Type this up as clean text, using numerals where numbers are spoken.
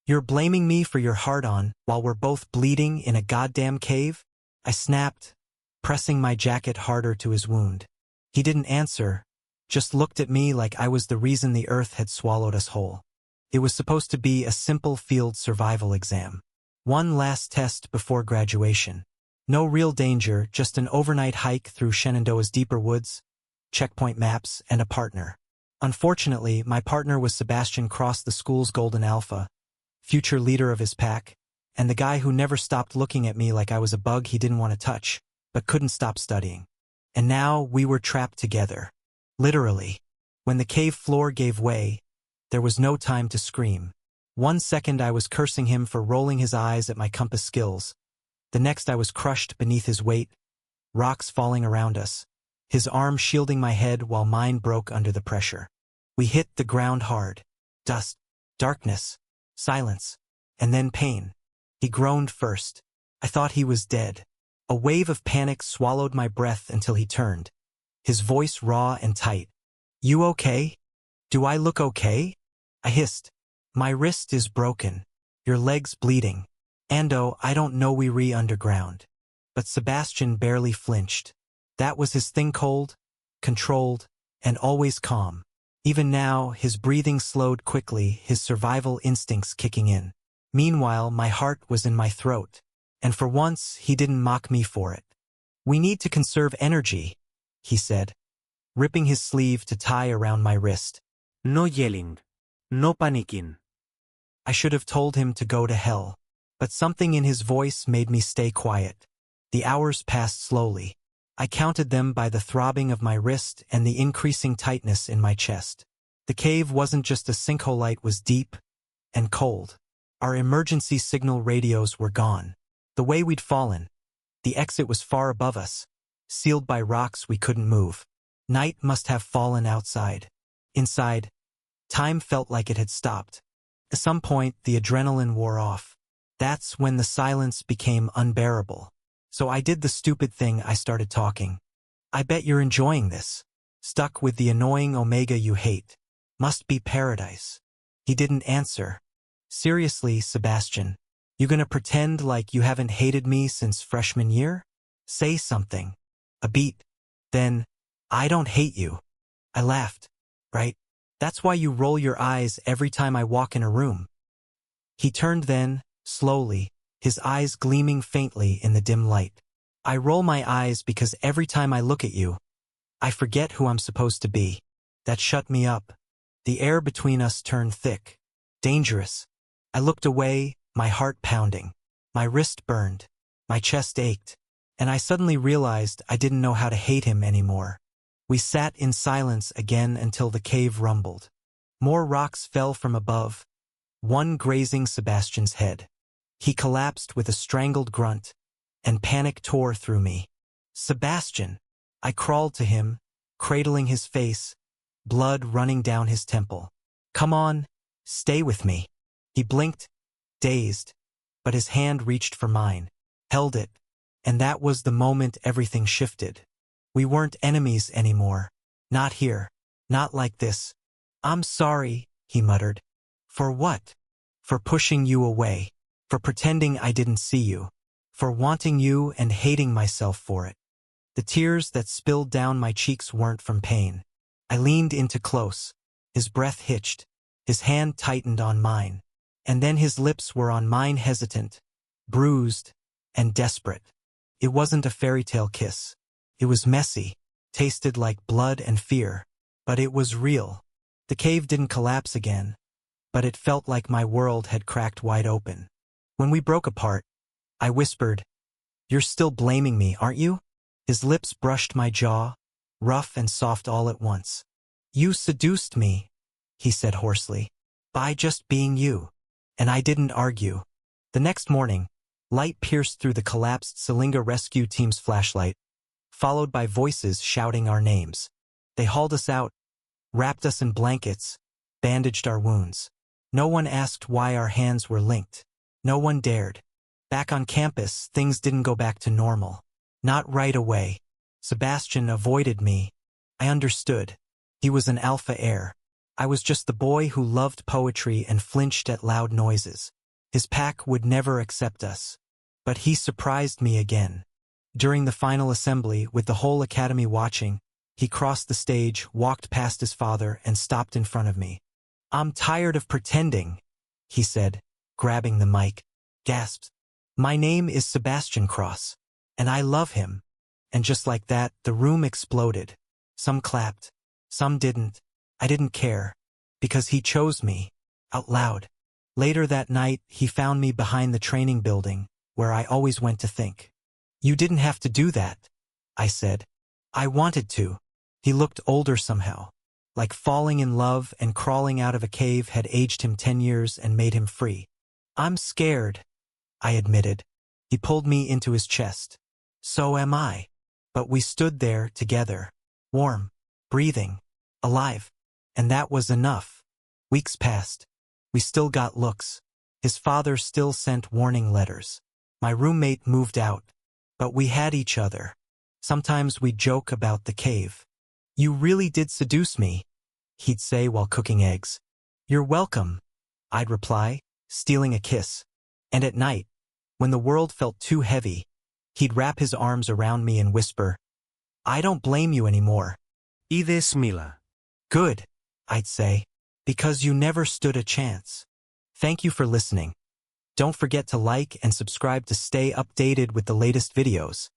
You're blaming me for your hard-on while we're both bleeding in a goddamn cave? I snapped, pressing my jacket harder to his wound. He didn't answer, just looked at me like I was the reason the earth had swallowed us whole. It was supposed to be a simple field survival exam. One last test before graduation. No real danger, just an overnight hike through Shenandoah's deeper woods, checkpoint maps, and a partner. Unfortunately, my partner was Sebastian Cross, the school's golden alpha, future leader of his pack, and the guy who never stopped looking at me like I was a bug he didn't want to touch, but couldn't stop studying. And now we were trapped together. Literally. When the cave floor gave way, there was no time to scream. 1 second I was cursing him for rolling his eyes at my compass skills. The next I was crushed beneath his weight, rocks falling around us, his arm shielding my head while mine broke under the pressure. We hit the ground hard. Dust, darkness, silence, and then pain. He groaned first. I thought he was dead. A wave of panic swallowed my breath until he turned, his voice raw and tight. You okay? Do I look okay? I hissed. My wrist is broken. Your leg's bleeding. Ando, I don't know we re-underground. But Sebastian barely flinched. That was his thing, cold, controlled, and always calm. Even now, his breathing slowed quickly, his survival instincts kicking in. Meanwhile, my heart was in my throat. And for once, he didn't mock me for it. We need to conserve energy, he said, ripping his sleeve to tie around my wrist. No yelling. No panicking. I should have told him to go to hell, but something in his voice made me stay quiet. The hours passed slowly. I counted them by the throbbing of my wrist and the increasing tightness in my chest. The cave wasn't just a sinkhole, it was deep and cold. Our emergency signal radios were gone. The way we'd fallen. The exit was far above us, sealed by rocks we couldn't move. Night must have fallen outside. Inside, time felt like it had stopped. At some point, the adrenaline wore off. That's when the silence became unbearable. So I did the stupid thing, I started talking. I bet you're enjoying this. Stuck with the annoying Omega you hate. Must be paradise. He didn't answer. Seriously, Sebastian, you gonna pretend like you haven't hated me since freshman year? Say something. A beat. Then, I don't hate you. I laughed. Right? That's why you roll your eyes every time I walk in a room. He turned then, slowly, his eyes gleaming faintly in the dim light. I roll my eyes because every time I look at you, I forget who I'm supposed to be. That shut me up. The air between us turned thick. Dangerous. I looked away, my heart pounding. My wrist burned. My chest ached. And I suddenly realized I didn't know how to hate him anymore. We sat in silence again until the cave rumbled. More rocks fell from above, one grazing Sebastian's head. He collapsed with a strangled grunt, and panic tore through me. Sebastian! I crawled to him, cradling his face, blood running down his temple. Come on, stay with me. He blinked, dazed, but his hand reached for mine, held it, and that was the moment everything shifted. We weren't enemies anymore. Not here. Not like this. I'm sorry, he muttered. For what? For pushing you away. For pretending I didn't see you. For wanting you and hating myself for it. The tears that spilled down my cheeks weren't from pain. I leaned into close. His breath hitched. His hand tightened on mine. And then his lips were on mine, hesitant, bruised, and desperate. It wasn't a fairy tale kiss. It was messy, tasted like blood and fear, but it was real. The cave didn't collapse again, but it felt like my world had cracked wide open. When we broke apart, I whispered, "You're still blaming me, aren't you?" His lips brushed my jaw, rough and soft all at once. "You seduced me," he said hoarsely, "by just being you." And I didn't argue. The next morning, light pierced through the collapsed Salinga rescue team's flashlight, followed by voices shouting our names. They hauled us out, wrapped us in blankets, bandaged our wounds. No one asked why our hands were linked. No one dared. Back on campus, things didn't go back to normal. Not right away. Sebastian avoided me. I understood. He was an alpha heir. I was just the boy who loved poetry and flinched at loud noises. His pack would never accept us. But he surprised me again. During the final assembly, with the whole academy watching, he crossed the stage, walked past his father, and stopped in front of me. "I'm tired of pretending," he said, grabbing the mic. Gasped. "My name is Sebastian Cross, and I love him." And just like that, the room exploded. Some clapped, some didn't. I didn't care, because he chose me, out loud. Later that night, he found me behind the training building, where I always went to think. "You didn't have to do that," I said. "I wanted to." He looked older somehow, like falling in love and crawling out of a cave had aged him 10 years and made him free. "I'm scared," I admitted. He pulled me into his chest. "So am I." But we stood there together, warm, breathing, alive. And that was enough. Weeks passed. We still got looks. His father still sent warning letters. My roommate moved out. But we had each other. Sometimes we'd joke about the cave. "You really did seduce me," he'd say while cooking eggs. "You're welcome," I'd reply, stealing a kiss. And at night, when the world felt too heavy, he'd wrap his arms around me and whisper, "I don't blame you anymore." Είδες Mila. "Good," I'd say, "because you never stood a chance." Thank you for listening. Don't forget to like and subscribe to stay updated with the latest videos.